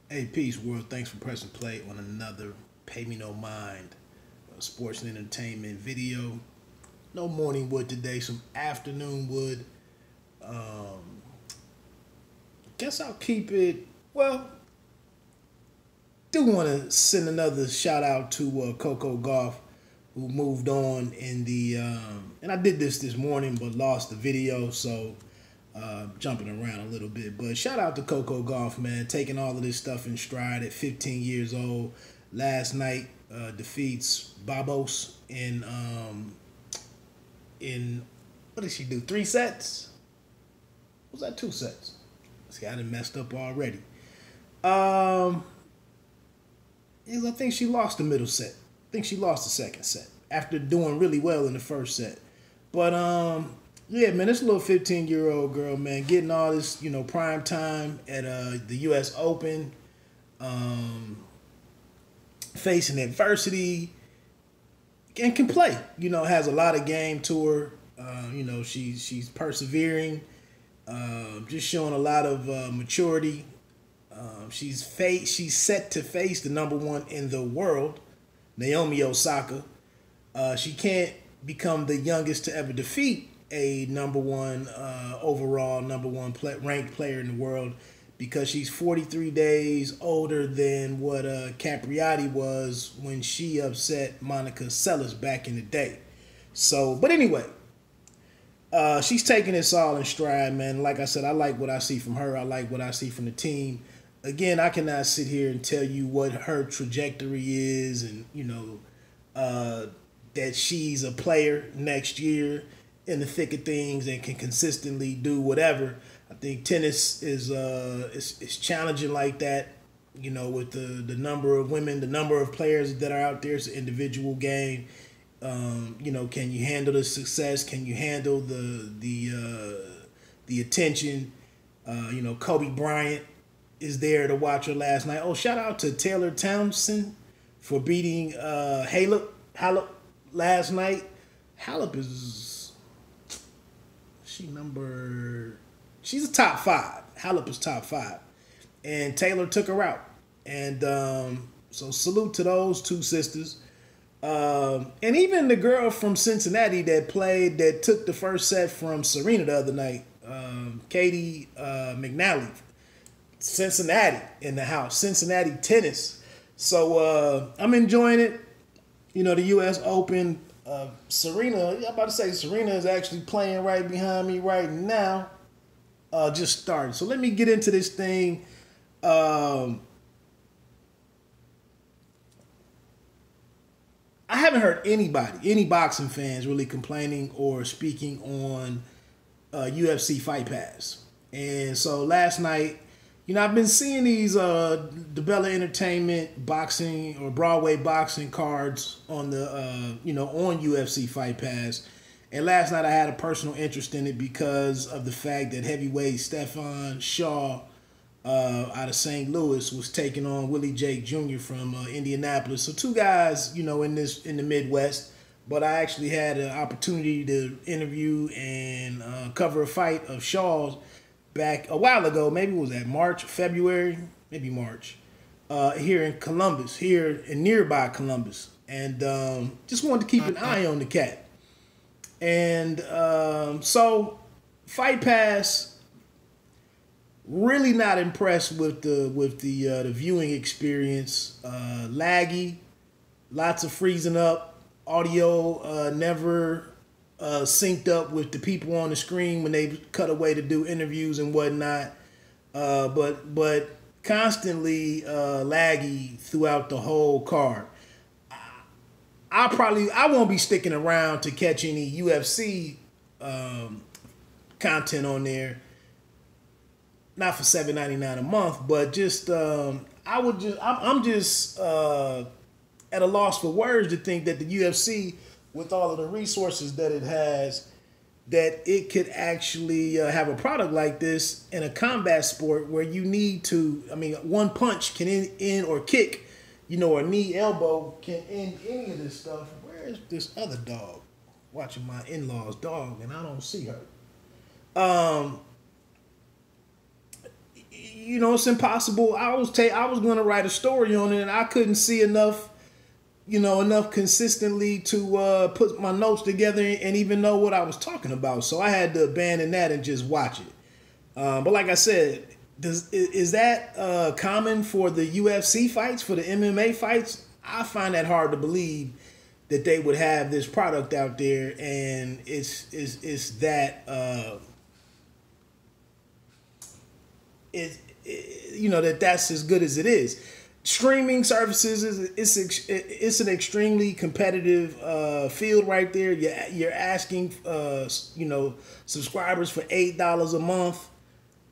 Hey, peace, world. Thanks for pressing play on another Pay Me No Mind sports and entertainment video. No morning wood today, some afternoon wood. Um, guess I'll keep it. Well, do want to send another shout out to Coco Golf, who moved on in the. And I did this morning, but lost the video, so jumping around a little bit. But shout out to Coco Golf, man, taking all of this stuff in stride at 15 years old. Last night defeats Babos in what did she do? 3 sets? Was that 2 sets? See, I done messed up already. Um, I think she lost the middle set. I think she lost the second set after doing really well in the first set. But yeah, man, this little 15-year-old girl, man, getting all this, prime time at the U.S. Open, facing adversity, and can play. Has a lot of game to her. She's persevering, just showing a lot of maturity. She's set to face the number one in the world, Naomi Osaka. She can't become the youngest to ever defeat a number one overall, number one ranked player in the world, because she's 43 days older than what Capriati was when she upset Monica Seles back in the day. So, but anyway, she's taking this all in stride, man. Like I said, I like what I see from her. I like what I see from the team. Again, I cannot sit here and tell you what her trajectory is, and that she's a player next year in the thick of things and can consistently do whatever. I think tennis is challenging like that. With the number of women, the number of players that are out there. It's an individual game. Can you handle the success? Can you handle the attention? Kobe Bryant is there to watch her last night. Oh, shout out to Taylor Townsend for beating Halep last night. Halep she's a top five. Halep is top five. And Taylor took her out. And so salute to those two sisters. And even the girl from Cincinnati that took the first set from Serena the other night, Katie McNally. Cincinnati in the house. Cincinnati tennis. So I'm enjoying it. The U.S. Open. Serena, I'm about to say Serena is actually playing right behind me right now. Just started. So let me get into this thing. I haven't heard any boxing fans really complaining or speaking on UFC Fight Pass. And so last night, I've been seeing these DeBella Entertainment boxing or Broadway boxing cards on the on UFC Fight Pass. And last night I had a personal interest in it because of the fact that heavyweight Stefan Shaw out of St. Louis was taking on Willie Jake Jr. from Indianapolis. So two guys, in the Midwest. But I actually had an opportunity to interview and cover a fight of Shaw's back a while ago. Maybe it was that March, February, maybe March, here in Columbus, here in nearby Columbus. And just wanted to keep an eye on the cat. And so Fight Pass, really not impressed with the viewing experience. Laggy, lots of freezing up, audio never synced up with the people on the screen when they cut away to do interviews and whatnot. But constantly laggy throughout the whole card. I won't be sticking around to catch any UFC content on there. Not for $7.99 a month, but just I'm just at a loss for words to think that the UFC, with all of the resources that it has, that it could actually have a product like this in a combat sport where you need to, one punch can end or kick, or knee, elbow can end any of this stuff. Where is this other dog? Watching my in-laws' dog, and I don't see her. it's impossible. I was going to write a story on it, and I couldn't see enough consistently to put my notes together and even know what I was talking about. So I had to abandon that and just watch it. But like I said, is that common for the UFC fights, for the MMA fights? I find that hard to believe that they would have this product out there, and it's that that's as good as it is. Streaming services it's an extremely competitive field right there. You're asking subscribers for $8 a month.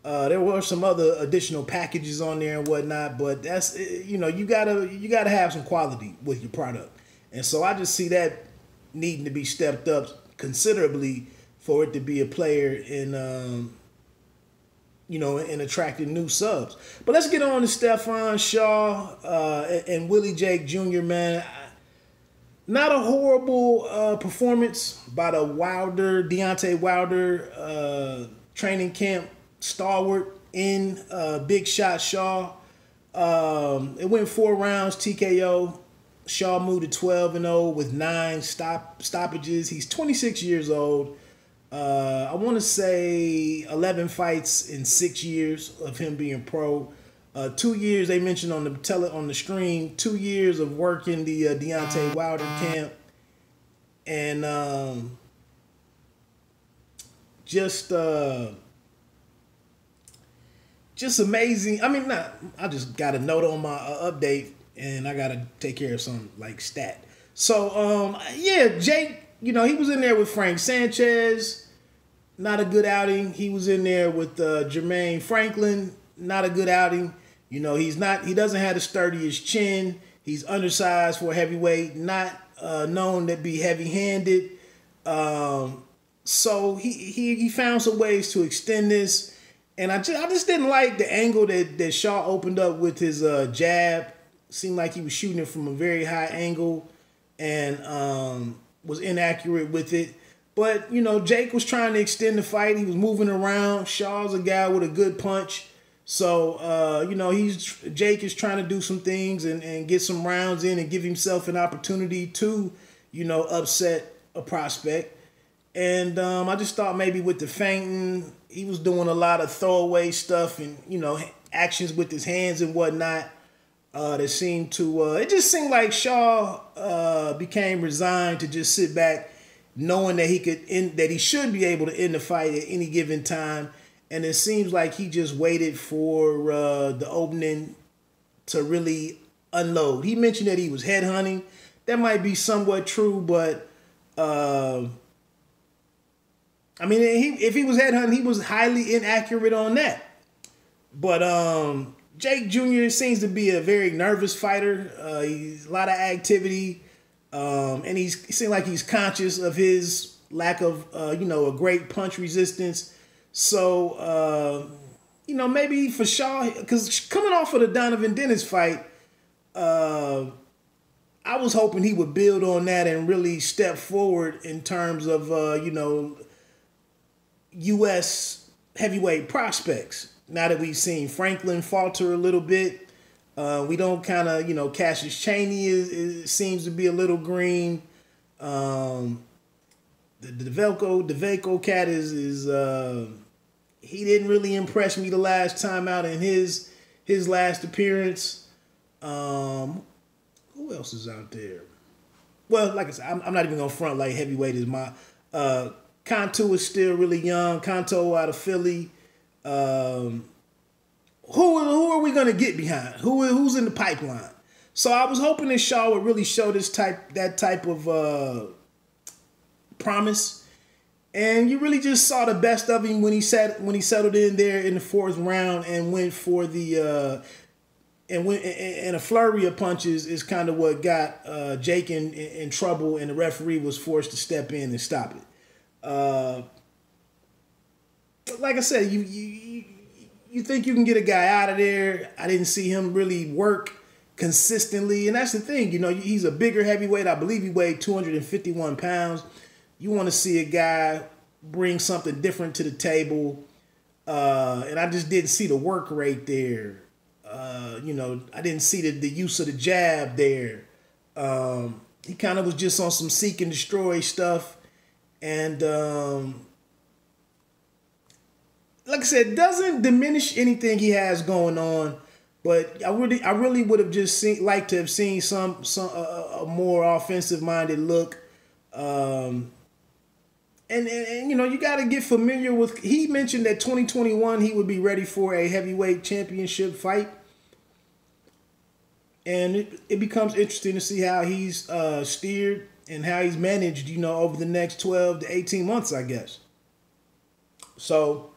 There were some other additional packages on there and whatnot, but that's you gotta have some quality with your product, and so I just see that needing to be stepped up considerably for it to be a player in in attracting new subs. But let's get on to Stephon Shaw and Willie Jake Jr., man. Not a horrible performance by the Deontay Wilder training camp stalwart in Big Shot Shaw. It went 4 rounds, TKO. Shaw moved to 12-0 with 9 stoppages. He's 26 years old. I want to say 11 fights in 6 years of him being pro. 2 years they mentioned on the stream. 2 years of working the Deontay Wilder camp, and just amazing. I mean, I just got a note on my update, and I gotta take care of some stat. So Jake, he was in there with Frank Sanchez. Not a good outing. He was in there with Jermaine Franklin. Not a good outing. He doesn't have the sturdiest chin. He's undersized for a heavyweight. Not known to be heavy-handed. So he found some ways to extend this, and I just didn't like the angle that Shaw opened up with his jab. Seemed like he was shooting it from a very high angle, and was inaccurate with it. But, Jake was trying to extend the fight. He was moving around. Shaw's a guy with a good punch. So, Jake is trying to do some things and get some rounds in and give himself an opportunity to, upset a prospect. And I just thought maybe with the feinting, he was doing a lot of throwaway stuff and, actions with his hands and whatnot. That seemed to, it just seemed like Shaw became resigned to just sit back, knowing that he should be able to end the fight at any given time. And it seems like he just waited for the opening to really unload. He mentioned that he was headhunting. That might be somewhat true, but if he was headhunting, he was highly inaccurate on that. But Jake Jr. seems to be a very nervous fighter. He's a lot of activity. And he seems like he's conscious of his lack of, a great punch resistance. So, maybe for Shaw, because coming off of the Donovan Dennis fight, I was hoping he would build on that and really step forward in terms of, U.S. heavyweight prospects. Now that we've seen Franklin falter a little bit, we don't kind of, Cassius Chaney seems to be a little green. The DeVelco cat is he didn't really impress me the last time out in his last appearance. Who else is out there? Well, like I said, I'm not even gonna front like heavyweight is my. Kanto is still really young. Kanto out of Philly. Who are we gonna get behind? Who's in the pipeline? So I was hoping that Shaw would really show that type of promise, and you really just saw the best of him when he settled in there in the 4th round and went for the and a flurry of punches is kind of what got Jake in trouble, and the referee was forced to step in and stop it. Like I said, you think you can get a guy out of there. I didn't see him really work consistently, and that's the thing. He's a bigger heavyweight. I believe he weighed 251 pounds. You want to see a guy bring something different to the table. And I just didn't see the work rate there. I didn't see the use of the jab there. He kind of was just on some seek and destroy stuff. And like I said, doesn't diminish anything he has going on. But I really would have just liked to have seen a more offensive minded look. And you got to get familiar with. He mentioned that 2021 he would be ready for a heavyweight championship fight, and it becomes interesting to see how he's steered and how he's managed. Over the next 12 to 18 months, I guess. So.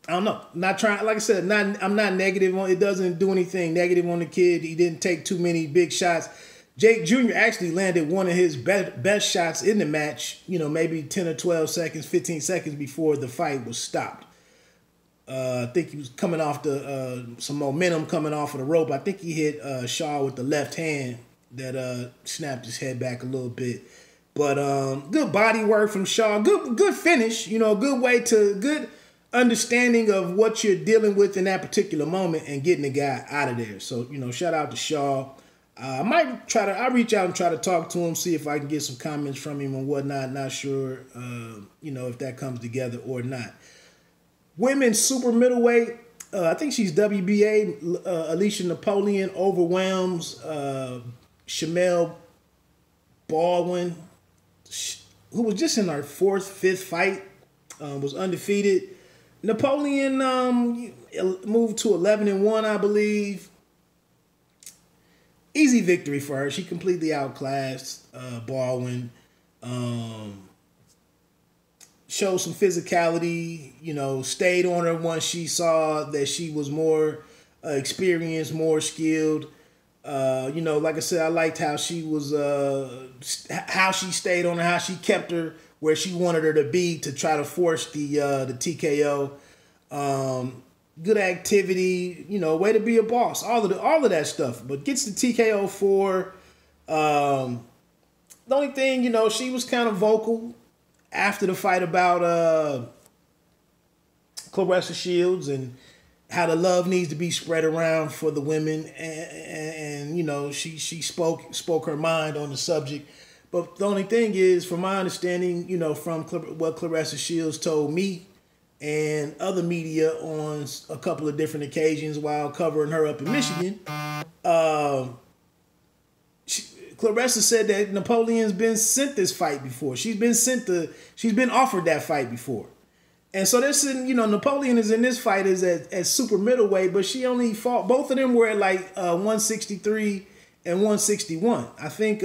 I don't know. Not trying, like I said, I'm not negative on it. Doesn't do anything negative on the kid. He didn't take too many big shots. Jake Jr. actually landed one of his best shots in the match, maybe 10 or 12 seconds, 15 seconds before the fight was stopped. I think he was coming off some momentum coming off of the rope. I think he hit Shaw with the left hand that snapped his head back a little bit. But good body work from Shaw. Good finish. Good understanding of what you're dealing with in that particular moment and getting the guy out of there. So, shout out to Shaw. I might I'll reach out and try to talk to him, see if I can get some comments from him and whatnot. Not sure, if that comes together or not. Women's super middleweight, I think she's WBA. Alicia Napoleon overwhelms Shamel Baldwin, who was just in her fifth fight, was undefeated. Napoleon moved to 11-1, I believe. Easy victory for her. She completely outclassed Baldwin. Showed some physicality, stayed on her once she saw that she was more experienced, more skilled. Like I said, I liked how she was, how she stayed on her, how she kept her where she wanted her to be to try to force the TKO. Good activity, way to be a boss. All of that stuff, but gets the TKO for. The only thing, she was kind of vocal after the fight about Claressa Shields and how the love needs to be spread around for the women, and she spoke her mind on the subject. But the only thing is, from my understanding, from what Claressa Shields told me and other media on a couple of different occasions while covering her up in Michigan, Claressa said that Napoleon's been sent this fight before. She's been offered that fight before. And so Napoleon is in this fight at super middleweight, but she only fought, both of them were at like 163 and 161. I think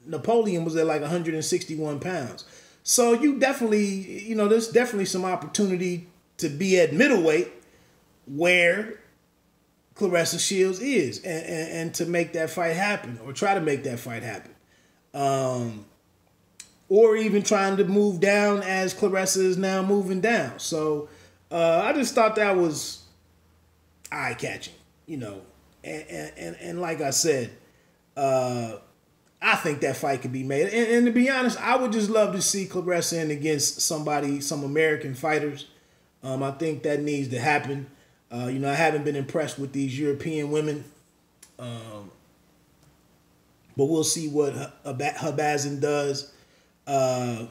Napoleon was at like 161 pounds. So you definitely, there's definitely some opportunity to be at middleweight where Claressa Shields is and to make that fight happen or try to make that fight happen. Or even trying to move down as Claressa is now moving down. So I just thought that was eye-catching, And like I said, I think that fight could be made. And to be honest, I would just love to see Claressa in against some American fighters. I think that needs to happen. I haven't been impressed with these European women. But we'll see what Habazin does. But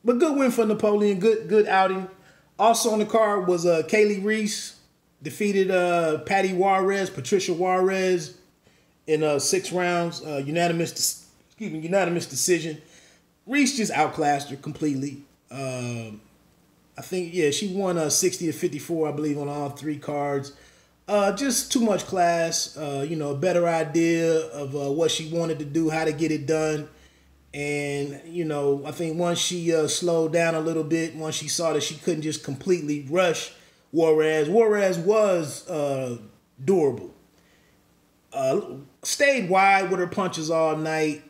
good win for Napoleon. Good outing. Also on the card was Kaylee Reese defeated Patricia Juarez in 6 rounds. Unanimous decision. Reese just outclassed her completely. I think she won 60-54, I believe, on all 3 cards. Just too much class. A better idea of what she wanted to do, how to get it done. And, I think once she slowed down a little bit, once she saw that she couldn't just completely rush Juarez was durable. Stayed wide with her punches all night.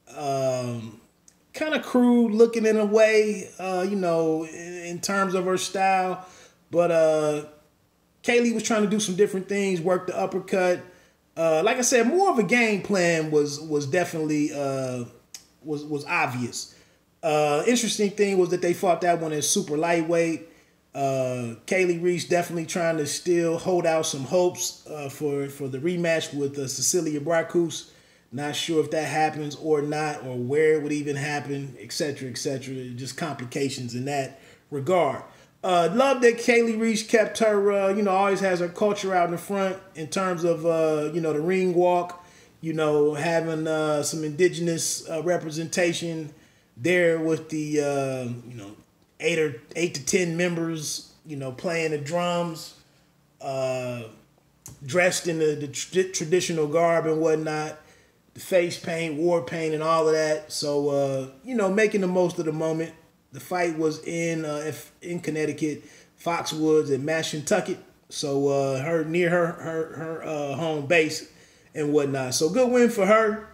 Kind of crude looking in a way, in terms of her style. But Kaylee was trying to do some different things, work the uppercut. Like I said, more of a game plan was definitely was obvious. Interesting thing was that they fought that one as super lightweight. Kaylee Reese definitely trying to still hold out some hopes for the rematch with Cecilia Braekhus. Not sure if that happens or not, or where it would even happen, etc., etc. Just complications in that regard. Love that Kaylee Reese kept her, always has her culture out in the front in terms of, the ring walk, having some indigenous representation there with the, 8 to 10 members, playing the drums, dressed in the traditional garb and whatnot, the face paint, war paint, and all of that. So, making the most of the moment. The fight was in Connecticut, Foxwoods at Mashantucket, so near her home base and whatnot. So good win for her.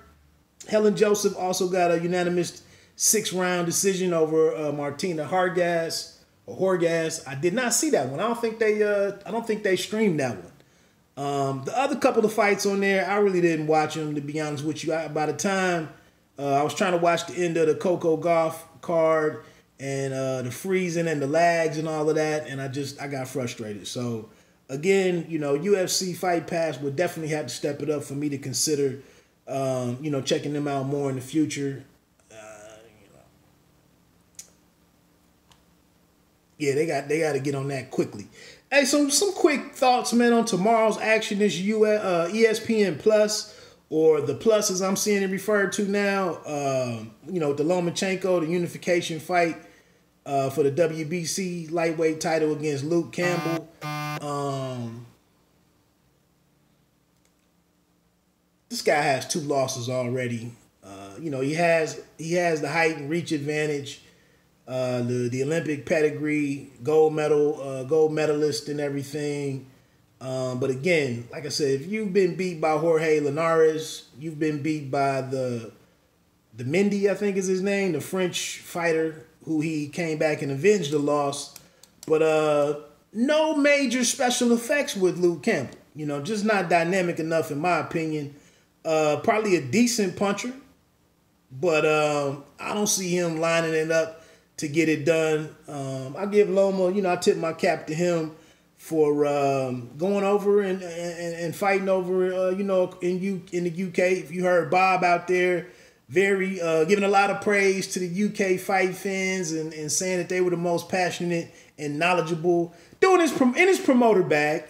Helen Joseph also got a unanimous 6-round decision over Martina Hingis. I did not see that one. I don't think they streamed that one. The other couple of fights on there, I really didn't watch them, to be honest with you. By the time I was trying to watch the end of the Coco Gauff card and the freezing and the lags and all of that, and I got frustrated. So again, UFC Fight Pass would definitely have to step it up for me to consider, checking them out more in the future. Yeah, they got to get on that quickly. Hey, some quick thoughts, man, on tomorrow's action. Is ESPN Plus, or the Plus as I'm seeing it referred to now. The Loma-Campbell, the unification fight for the WBC lightweight title against Luke Campbell. This guy has 2 losses already. He has the height and reach advantage. The Olympic pedigree, gold medalist and everything. But again, like I said, if you've been beat by Jorge Linares, you've been beat by the Mendy, I think is his name, the French fighter who he came back and avenged the loss. But no major special effects with Luke Campbell. Just not dynamic enough in my opinion. Probably a decent puncher, but I don't see him lining it up to get it done. I give Loma, I tip my cap to him for going over and fighting over, in the UK. If you heard Bob out there, very giving a lot of praise to the UK fight fans and saying that they were the most passionate and knowledgeable, doing in his promoter bag.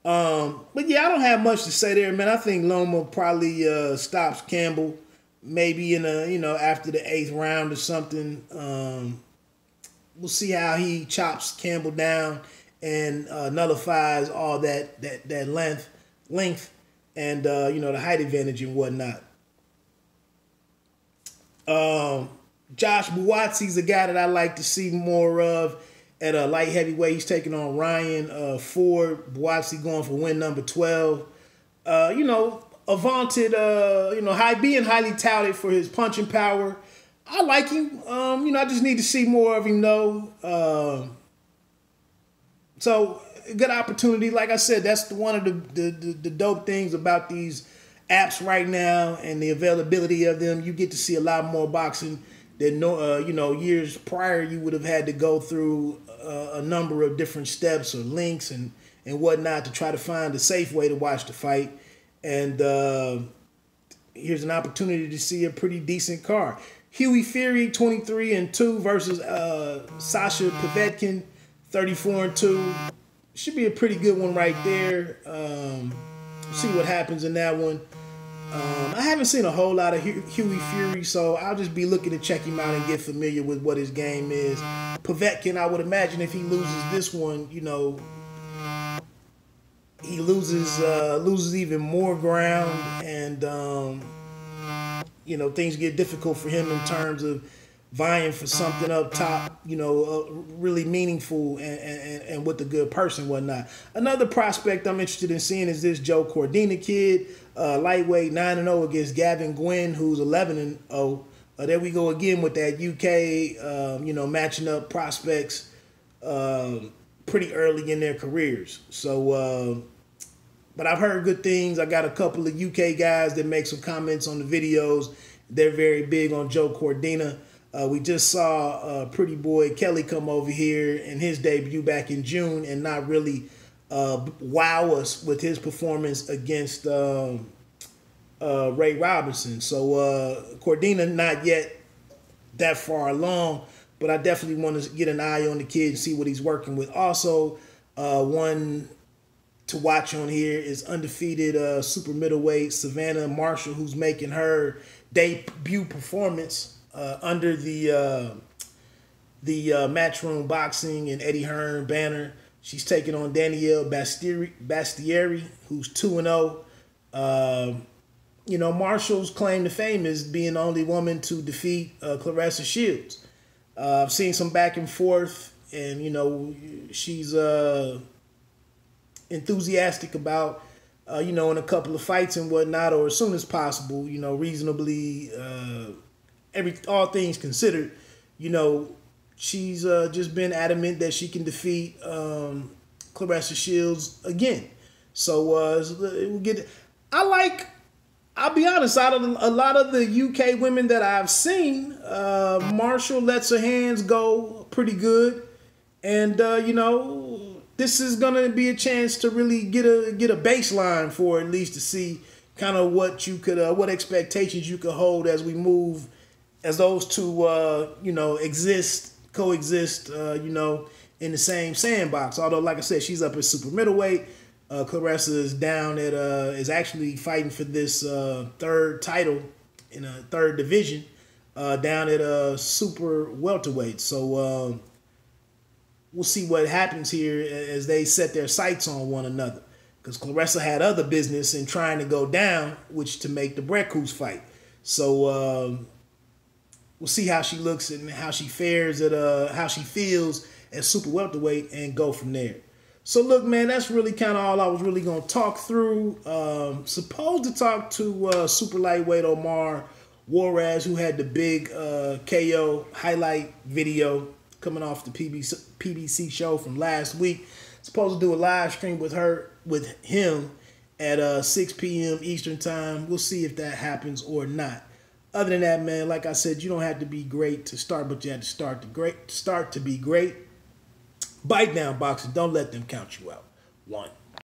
But yeah, I don't have much to say there, man. I think Loma probably stops Campbell. Maybe in after the 8th round or something. We'll see how he chops Campbell down and nullifies all that length and the height advantage and whatnot. Josh Buatsi's a guy that I like to see more of at a light heavyweight. He's taking on Ryan Ford. Buatsi going for win number 12. A vaunted, being highly touted for his punching power. I like him. I just need to see more of him, though. So, good opportunity. Like I said, that's one of the dope things about these apps right now and the availability of them. You get to see a lot more boxing than years prior. You would have had to go through a number of different steps or links and whatnot to try to find a safe way to watch the fight. And here's an opportunity to see a pretty decent card. Huey Fury, 23-2 versus Sasha Povetkin, 34-2. Should be a pretty good one right there. See what happens in that one. I haven't seen a whole lot of Huey Fury, so I'll just be looking to check him out and get familiar with what his game is. Povetkin, I would imagine if he loses this one, he loses even more ground, and things get difficult for him in terms of vying for something up top, really meaningful and with a good person, whatnot. Another prospect I'm interested in seeing is this Joe Cordina kid, lightweight, 9-0 against Gavin Gwynn, who's 11-0. There we go again with that UK, matching up prospects pretty early in their careers. So, but I've heard good things. I got a couple of UK guys that make some comments on the videos They're very big on Joe Cordina. We just saw Pretty Boy Kelly come over here in his debut back in June and not really wow us with his performance against Ray Robinson. So Cordina not yet that far along, but I definitely want to get an eye on the kid and see what he's working with. Also, one to watch on here is undefeated super middleweight Savannah Marshall, who's making her debut performance under the Matchroom Boxing and Eddie Hearn banner. She's taking on Danielle Bastieri, who's 2-0. You know, Marshall's claim to fame is being the only woman to defeat Claressa Shields. I've seen some back and forth, and, you know, she's enthusiastic about, you know, in a couple of fights and whatnot, or as soon as possible, you know, reasonably, all things considered, you know, she's just been adamant that she can defeat Claressa Shields again. So we'll get. I'll be honest, out of a lot of the UK women that I've seen, Marshall lets her hands go pretty good, and you know, this is gonna be a chance to really get a baseline for at least to see kind of what you could, what expectations you could hold as we move, as those two, you know, coexist, you know, in the same sandbox. Although, like I said, she's up at super middleweight. Claressa is down at is actually fighting for this third title in a third division down at super welterweight. So we'll see what happens here as they set their sights on one another. Because Claressa had other business in trying to go down, which to make the Breckus fight. So we'll see how she looks and how she fares at how she feels at super welterweight and go from there. So look, man, that's really kind of all I was really going to talk through. Supposed to talk to super lightweight Omar Juarez, who had the big KO highlight video coming off the PBC show from last week. Supposed to do a live stream with him at 6 p.m. Eastern time. We'll see if that happens or not. Other than that, man, like I said, you don't have to be great to start, but you have to start to be great. Bite down, boxing. Don't let them count you out. 1.